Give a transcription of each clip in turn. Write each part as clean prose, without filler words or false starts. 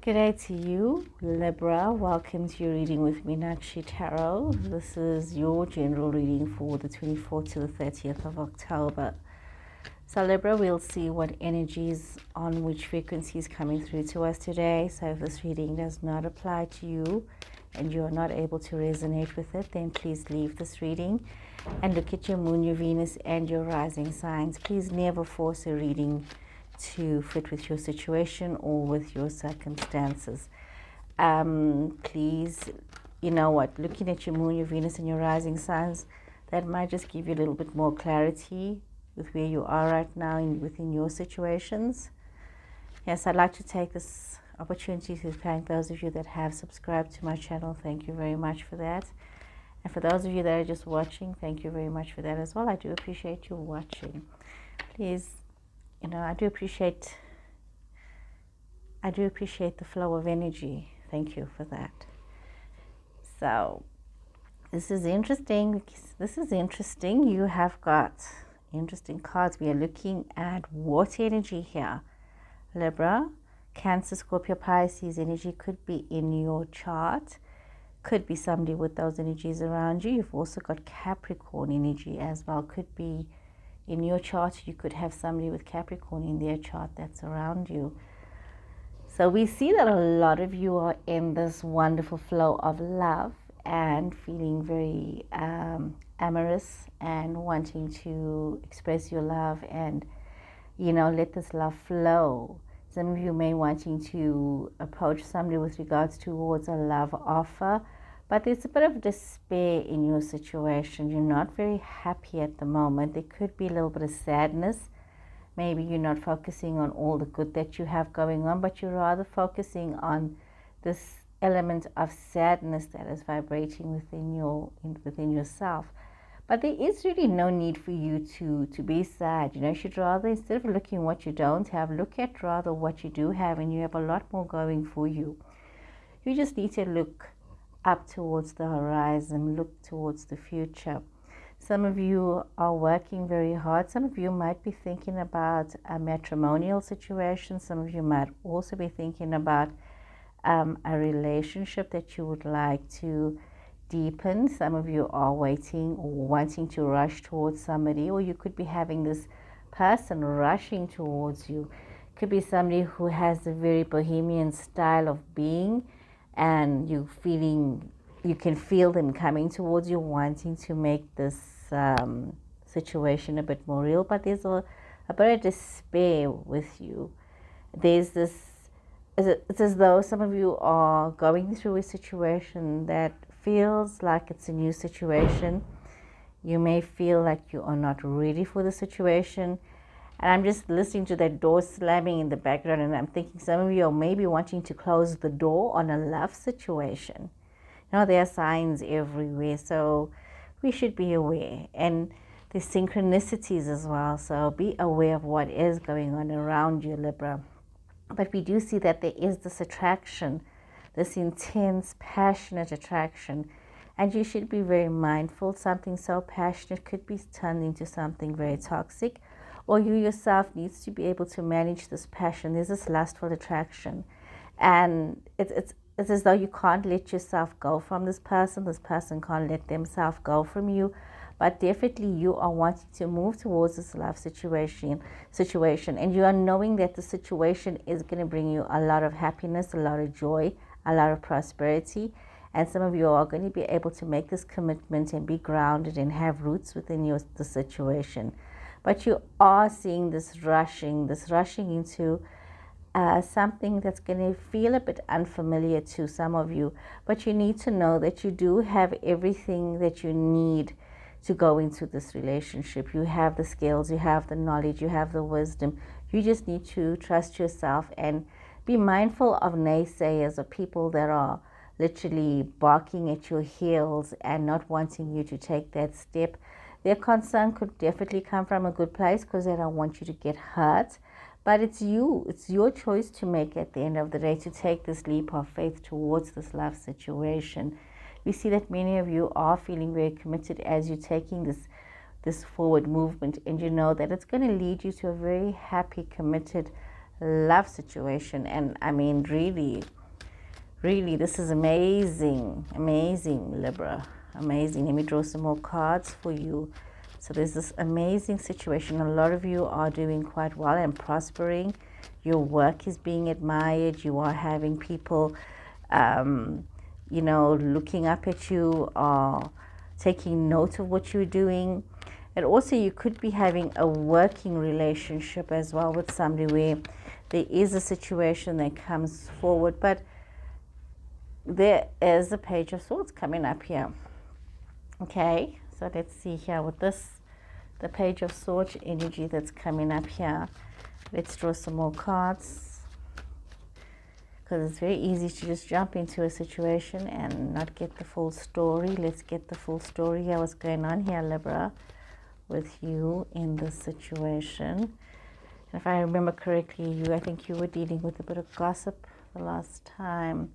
Good day to you, Libra. Welcome to your reading with Meenakshi Tarot. This is your general reading for the 24th to the 30th of October. So Libra, we'll see what energies on which frequencies coming through to us today. So if this reading does not apply to you and you are not able to resonate with it, then please leave this reading and look at your moon, your Venus, and your rising signs. Please never force a reading to fit with your situation or with your circumstances. Please, you know what, looking at your moon, your Venus, and your rising signs, that might just give you a little bit more clarity with where you are right now within your situations. Yes, I'd like to take this opportunity to thank those of you that have subscribed to my channel. Thank you very much for that. And for those of you that are just watching, thank you very much for that as well. I do appreciate you watching. Please, I do appreciate the flow of energy. Thank you for that. So this is interesting. You have got interesting cards. We are looking at water energy here. Libra, Cancer, Scorpio, Pisces energy could be in your chart. Could be somebody with those energies around you. You've also got Capricorn energy as well. Could be in your chart. You could have somebody with Capricorn in their chart that's around you. So we see that a lot of you are in this wonderful flow of love and feeling very amorous and wanting to express your love and, let this love flow. Some of you may wanting to approach somebody with regards towards a love offer, but there's a bit of despair in your situation. You're not very happy at the moment. There could be a little bit of sadness. Maybe you're not focusing on all the good that you have going on, but you're rather focusing on this element of sadness that is vibrating within yourself. But there is really no need for you to be sad. You should rather, instead of looking what you don't have, look at rather what you do have, and you have a lot more going for you. You just need to look up towards the horizon, look towards the future. Some of you are working very hard. Some of you might be thinking about a matrimonial situation. Some of you might also be thinking about a relationship that you would like to deepen. Some of you are waiting or wanting to rush towards somebody, or you could be having this person rushing towards you. It could be somebody who has a very bohemian style of being, and you can feel them coming towards you, wanting to make this situation a bit more real, but there's a bit of despair with you. It's as though some of you are going through a situation that feels like it's a new situation. You may feel like you are not ready for the situation. And I'm just listening to that door slamming in the background, and I'm thinking some of you are maybe wanting to close the door on a love situation. There are signs everywhere, so we should be aware. And there's synchronicities as well, so be aware of what is going on around you, Libra. But we do see that there is this attraction, this intense, passionate attraction. And you should be very mindful. Something so passionate could be turned into something very toxic, or you yourself needs to be able to manage this passion. There's this lustful attraction, and it's as though you can't let yourself go from this person can't let themselves go from you, but definitely you are wanting to move towards this love situation, and you are knowing that the situation is going to bring you a lot of happiness, a lot of joy, a lot of prosperity, and some of you are going to be able to make this commitment and be grounded and have roots within the situation. But you are seeing this rushing into something that's going to feel a bit unfamiliar to some of you. But you need to know that you do have everything that you need to go into this relationship. You have the skills, you have the knowledge, you have the wisdom. You just need to trust yourself and be mindful of naysayers, or people that are literally barking at your heels and not wanting you to take that step. Their concern could definitely come from a good place, because they don't want you to get hurt. But it's your choice to make at the end of the day, to take this leap of faith towards this love situation. We see that many of you are feeling very committed as you're taking this forward movement, and you know that it's going to lead you to a very happy, committed love situation. And I mean, really, really, this is amazing, amazing, Libra, amazing. Let me draw some more cards for you. So there's this amazing situation. A lot of you are doing quite well and prospering. Your work is being admired. You are having people, you know, looking up at you, or taking note of what you're doing. And also you could be having a working relationship as well with somebody where there is a situation that comes forward. But there is a Page of Swords coming up here. Okay, so let's see here with this, the Page of Swords energy that's coming up here. Let's draw some more cards, because it's very easy to just jump into a situation and not get the full story. Let's get the full story here. What's going on here, Libra, with you in this situation? If I remember correctly, I think you were dealing with a bit of gossip the last time.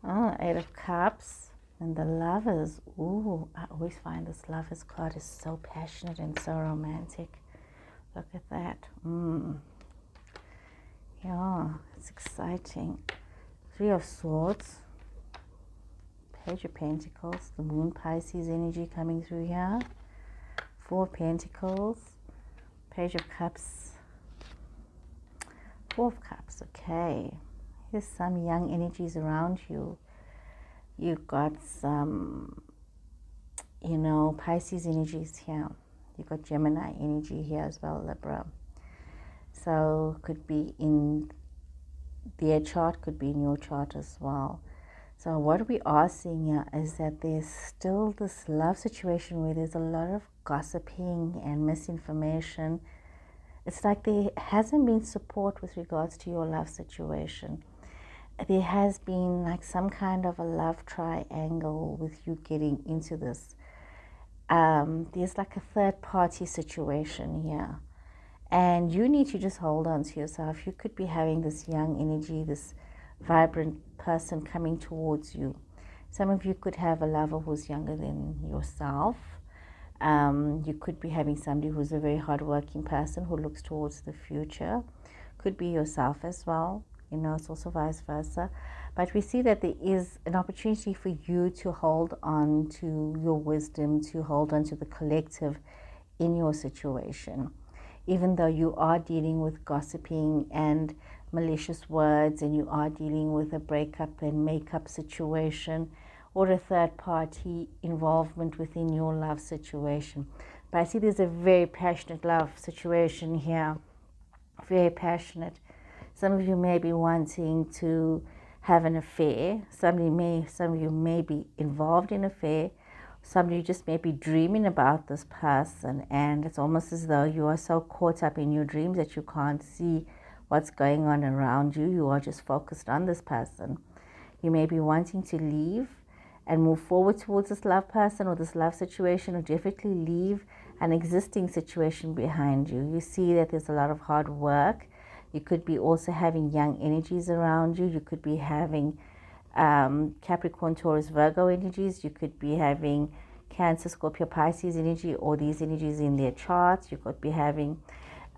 Oh, 8 of Cups and the Lovers. Ooh, I always find this Lovers card is so passionate and so romantic. Look at that. Yeah, it's exciting. 3 of Swords, Page of Pentacles, the Moon Pisces energy coming through here. 4 of Pentacles, Page of Cups, 4 of Cups. Okay, here's some young energies around you. You've got some, you know, Pisces energies here. You've got Gemini energy here as well, Libra. So could be in their chart, could be in your chart as well. So what we are seeing here is that there's still this love situation where there's a lot of gossiping and misinformation. It's like there hasn't been support with regards to your love situation. There has been like some kind of a love triangle with you getting into this. There's like a third party situation here. And you need to just hold on to yourself. You could be having this young energy, this vibrant person coming towards you. Some of you could have a lover who's younger than yourself. You could be having somebody who's a very hardworking person who looks towards the future. Could be yourself as well. You know, it's also vice versa. But we see that there is an opportunity for you to hold on to your wisdom, to hold on to the collective in your situation. Even though you are dealing with gossiping and malicious words, and you are dealing with a breakup and makeup situation, or a third party involvement within your love situation. But I see there's a very passionate love situation here. Very passionate. Some of you may be wanting to have an affair. Some of you may be involved in an affair. Some of you just may be dreaming about this person, and it's almost as though you are so caught up in your dreams that you can't see what's going on around you. You are just focused on this person. You may be wanting to leave and move forward towards this love person or this love situation, or definitely leave an existing situation behind you. You see that there's a lot of hard work. You could be also having young energies around you. You could be having Capricorn, Taurus, Virgo energies. You could be having Cancer, Scorpio, Pisces energy, or these energies in their charts. You could be having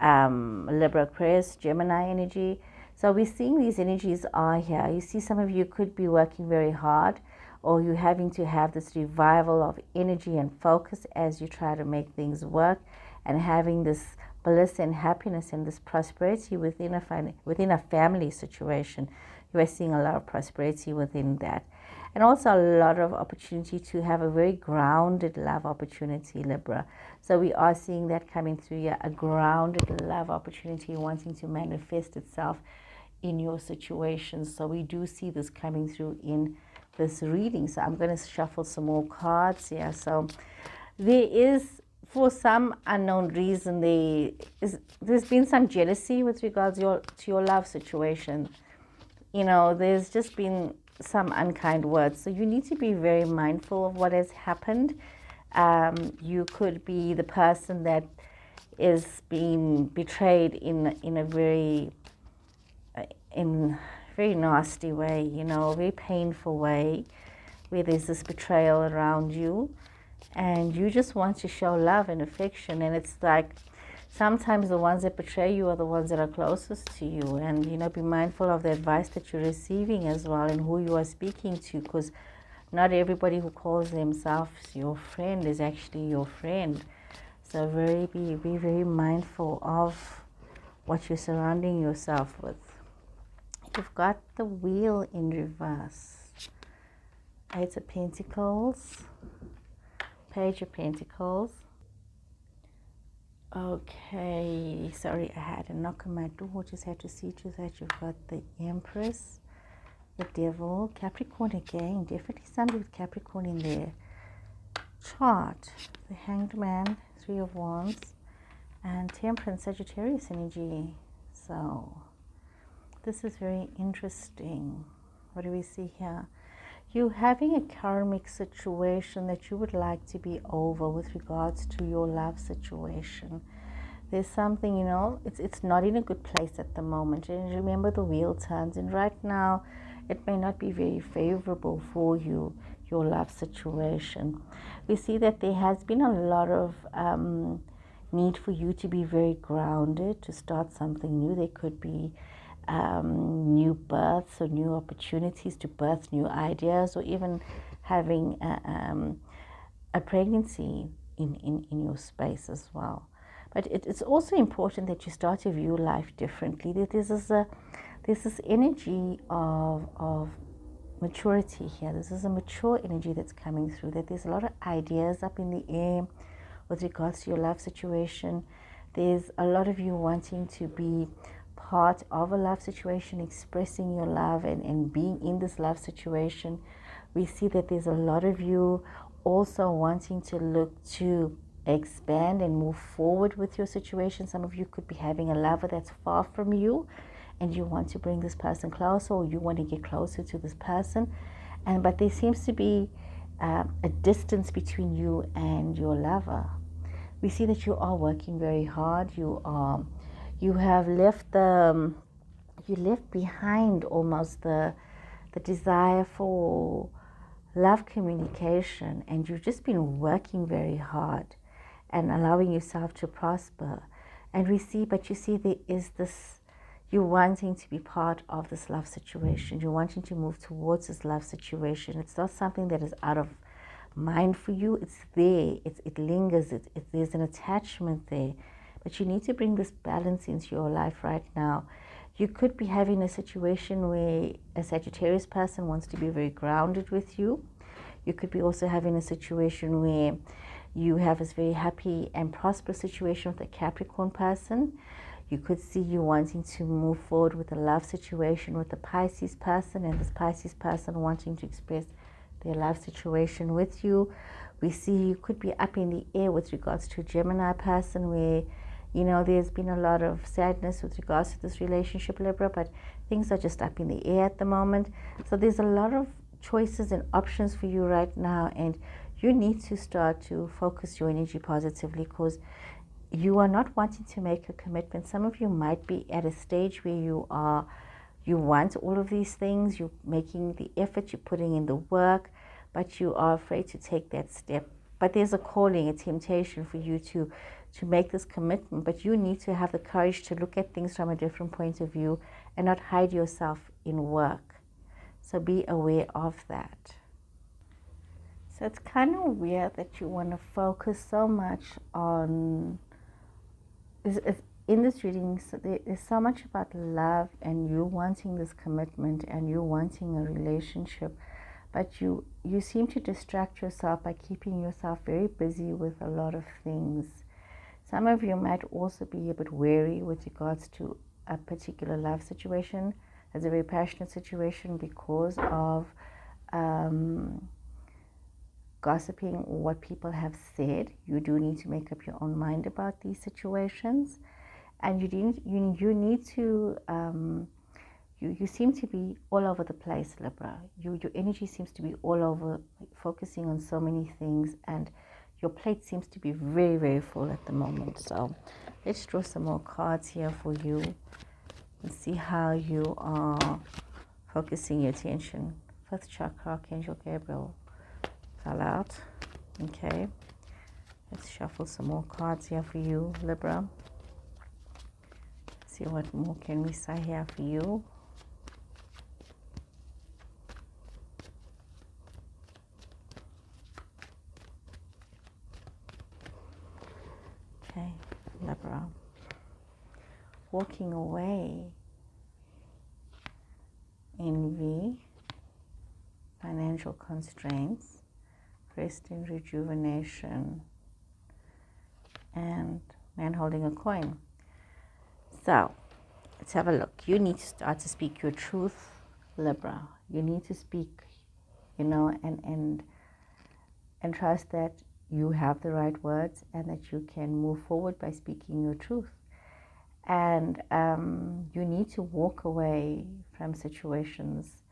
Libra, Aquarius, Gemini energy. So we're seeing these energies are here. You see some of you could be working very hard, or you're having to have this revival of energy and focus as you try to make things work, and having this bliss and happiness and this prosperity within a family situation. You are seeing a lot of prosperity within that. And also a lot of opportunity to have a very grounded love opportunity, Libra. So we are seeing that coming through here, a grounded love opportunity wanting to manifest itself in your situation. So we do see this coming through in this reading. So I'm going to shuffle some more cards here. So there is, for some unknown reason, there's been some jealousy with regards to your love situation. You know, there's just been some unkind words. So you need to be very mindful of what has happened. You could be the person that is being betrayed in a very nasty way, you know, a very painful way, where there's this betrayal around you, and you just want to show love and affection. And it's like sometimes the ones that betray you are the ones that are closest to you. And, you know, be mindful of the advice that you're receiving as well and who you are speaking to, because not everybody who calls themselves your friend is actually your friend. So be very mindful of what you're surrounding yourself with. You've got the Wheel in reverse. Eight of Pentacles, Page of Pentacles. Okay, sorry, I had a knock on my door. Just had to see to that. You've got the Empress, the Devil, Capricorn again. Definitely somebody with Capricorn in their chart. The Hanged Man, Three of Wands, and Temperance, Sagittarius energy. So this is very interesting. What do we see here? You having a karmic situation that you would like to be over with regards to your love situation. There's something, you know, it's not in a good place at the moment. And remember, the wheel turns, and right now it may not be very favorable for you, your love situation. We see that there has been a lot of need for you to be very grounded, to start something new. There could be new births or new opportunities to birth new ideas, or even having a pregnancy in your space as well. But it's also important that you start to view life differently. There's this energy of maturity here. This is a mature energy that's coming through, that there's a lot of ideas up in the air with regards to your love situation. There's a lot of you wanting to be part of a love situation, expressing your love and being in this love situation. We see that there's a lot of you also wanting to look to expand and move forward with your situation. Some of you could be having a lover that's far from you, and you want to bring this person closer, or you want to get closer to this person, but there seems to be a distance between you and your lover. We see that you are working very hard. You have left behind almost the desire for love communication, and you've just been working very hard and allowing yourself to prosper. And you see there is this, you're wanting to be part of this love situation. You're wanting to move towards this love situation. It's not something that is out of mind for you. It's there. It lingers. There's an attachment there. But you need to bring this balance into your life right now. You could be having a situation where a Sagittarius person wants to be very grounded with you. You could be also having a situation where you have this very happy and prosperous situation with a Capricorn person. You could see you wanting to move forward with a love situation with a Pisces person, and this Pisces person wanting to express their love situation with you. We see you could be up in the air with regards to a Gemini person, where, you know, there's been a lot of sadness with regards to this relationship, Libra, but things are just up in the air at the moment. So there's a lot of choices and options for you right now, and you need to start to focus your energy positively, because you are not wanting to make a commitment. Some of you might be at a stage where you want all of these things, you're making the effort, you're putting in the work, but you are afraid to take that step. But there's a calling, a temptation for you to make this commitment, but you need to have the courage to look at things from a different point of view and not hide yourself in work. So be aware of that. So it's kind of weird that you want to focus so much on, in this reading, so there's so much about love and you wanting this commitment and you wanting a relationship, but you seem to distract yourself by keeping yourself very busy with a lot of things. Some of you might also be a bit wary with regards to a particular love situation. It's a very passionate situation because of gossiping or what people have said. You do need to make up your own mind about these situations, and you need to you seem to be all over the place, Libra. Your energy seems to be all over, focusing on so many things, and your plate seems to be very, very full at the moment. So let's draw some more cards here for you and see how you are focusing your attention. Fifth chakra, Archangel Gabriel fell out. Okay, let's shuffle some more cards here for you, Libra. see what more can we say here for you. Okay, Libra. Walking away. Envy. Financial constraints. Rest and rejuvenation. And man holding a coin. So, let's have a look. You need to start to speak your truth, Libra. You need to speak, and trust that you have the right words and that you can move forward by speaking your truth. And you need to walk away from situations,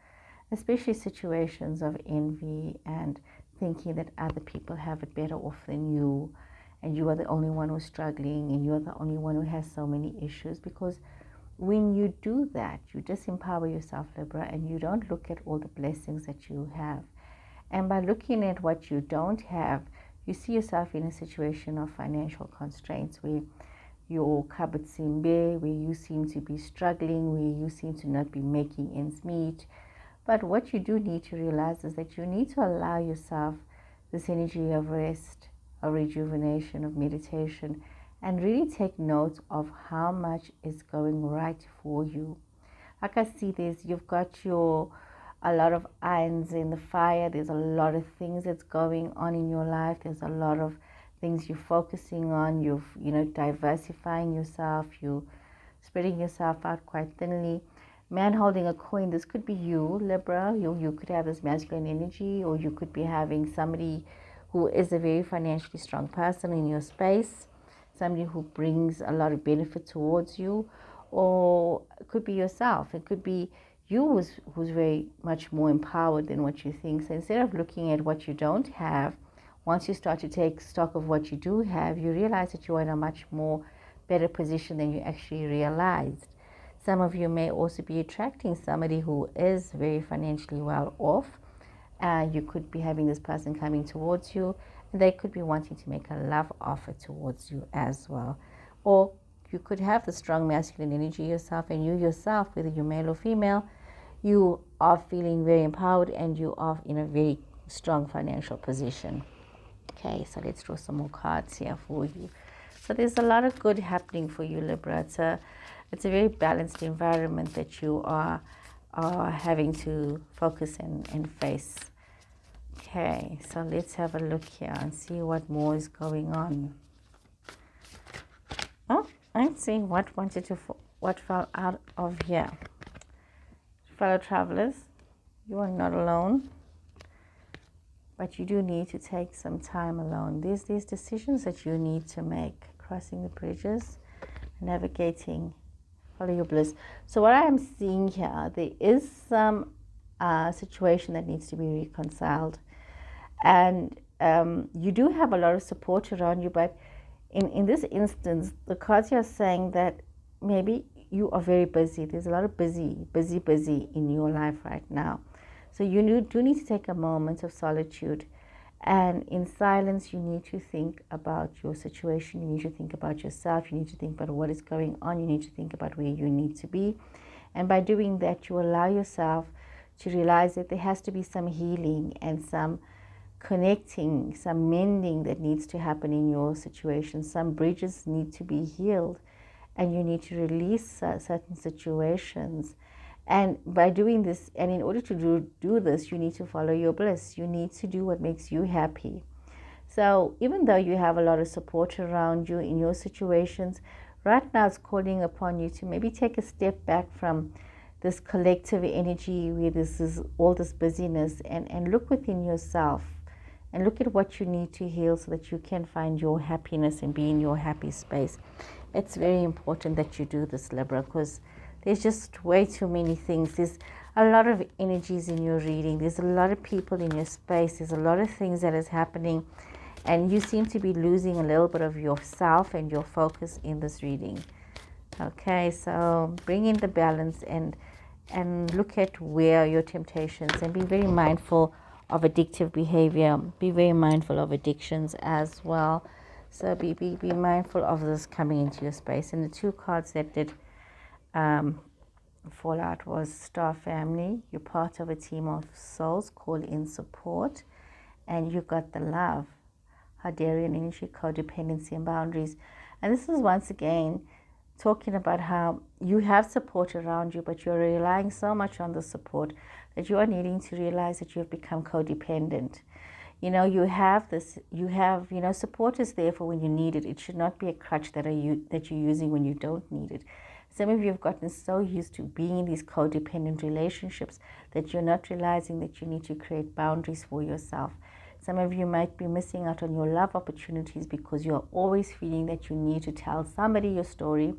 especially situations of envy and thinking that other people have it better off than you, and you are the only one who's struggling, and you are the only one who has so many issues. Because when you do that, you disempower yourself, Libra, and you don't look at all the blessings that you have. And by looking at what you don't have, you see yourself in a situation of financial constraints where your cupboards seem bare, where you seem to be struggling, where you seem to not be making ends meet. But what you do need to realize is that you need to allow yourself this energy of rest, of rejuvenation, of meditation, and really take note of how much is going right for you. Like I see this, you've got a lot of irons in the fire. There's a lot of things that's going on in your life. There's a lot of things you're focusing on. You're diversifying yourself. You're spreading yourself out quite thinly. Man holding a coin, this could be you, Libra. You could have this masculine energy, or you could be having somebody who is a very financially strong person in your space, somebody who brings a lot of benefit towards you, or it could be yourself. It could be you who's very much more empowered than what you think. So instead of looking at what you don't have, once you start to take stock of what you do have, you realize that you're in a much more better position than you actually realized. Some of you may also be attracting somebody who is very financially well off. You could be having this person coming towards you, and they could be wanting to make a love offer towards you as well. Or you could have the strong masculine energy yourself, and you yourself, whether you're male or female, you are feeling very empowered and you are in a very strong financial position. Okay, so let's draw some more cards here for you. So there's a lot of good happening for you, Libra. It's a very balanced environment that you are having to focus and face. Okay, so let's have a look here and see what more is going on. Oh, let's see what fell out of here. Fellow travelers, you are not alone, but you do need to take some time alone. There's these decisions that you need to make, crossing the bridges, navigating, follow your bliss. So what I'm seeing here, there is some situation that needs to be reconciled, and you do have a lot of support around you, but in this instance, the cards are saying that maybe you are very busy. There's a lot of busy in your life right now. So you do need to take a moment of solitude, and in silence you need to think about your situation. You need to think about yourself. You need to think about what is going on. You need to think about where you need to be. And by doing that, you allow yourself to realize that there has to be some healing and some connecting, some mending that needs to happen in your situation. Some bridges need to be healed, and you need to release certain situations. And by doing this, and in order to do this, you need to follow your bliss. You need to do what makes you happy. So even though you have a lot of support around you in your situations, right now it's calling upon you to maybe take a step back from this collective energy where this is all this busyness, and look within yourself and look at what you need to heal so that you can find your happiness and be in your happy space. It's very important that you do this, Libra, because there's just way too many things. There's a lot of energies in your reading. There's a lot of people in your space. There's a lot of things that is happening, and you seem to be losing a little bit of yourself and your focus in this reading. Okay, so bring in the balance and look at where your temptations, and be very mindful of addictive behavior. Be very mindful of addictions as well. So be mindful of this coming into your space. And the two cards that did fallout was star family. You're part of a team of souls, call in support, and you got the love, Hadarian energy, codependency, and boundaries. And this is once again talking about how you have support around you, but you're relying so much on the support that you are needing to realize that you've become codependent. You know, you have, support is there for when you need it. It should not be a crutch that you're using when you don't need it. Some of you have gotten so used to being in these codependent relationships that you're not realizing that you need to create boundaries for yourself. Some of you might be missing out on your love opportunities because you're always feeling that you need to tell somebody your story.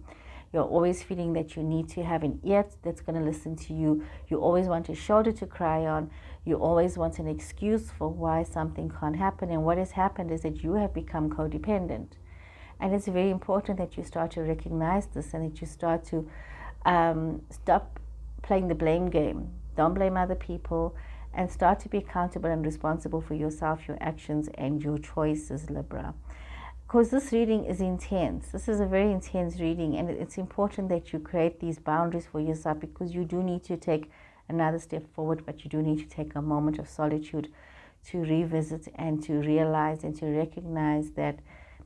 You're always feeling that you need to have an ear that's going to listen to you. You always want a shoulder to cry on. You always want an excuse for why something can't happen. And what has happened is that you have become codependent. And it's very important that you start to recognize this and that you start to stop playing the blame game. Don't blame other people and start to be accountable and responsible for yourself, your actions, and your choices, Libra. Because this reading is intense. This is a very intense reading, and it's important that you create these boundaries for yourself, because you do need to take another step forward, but you do need to take a moment of solitude to revisit and to realize and to recognize that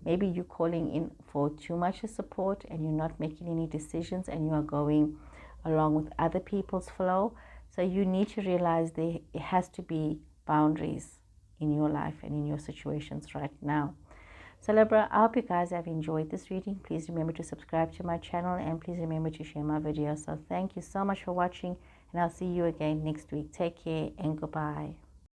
maybe you're calling in for too much support and you're not making any decisions and you are going along with other people's flow. So you need to realize there has to be boundaries in your life and in your situations right now. So Libra, I hope you guys have enjoyed this reading. Please remember to subscribe to my channel and please remember to share my videos. So thank you so much for watching, and I'll see you again next week. Take care and goodbye.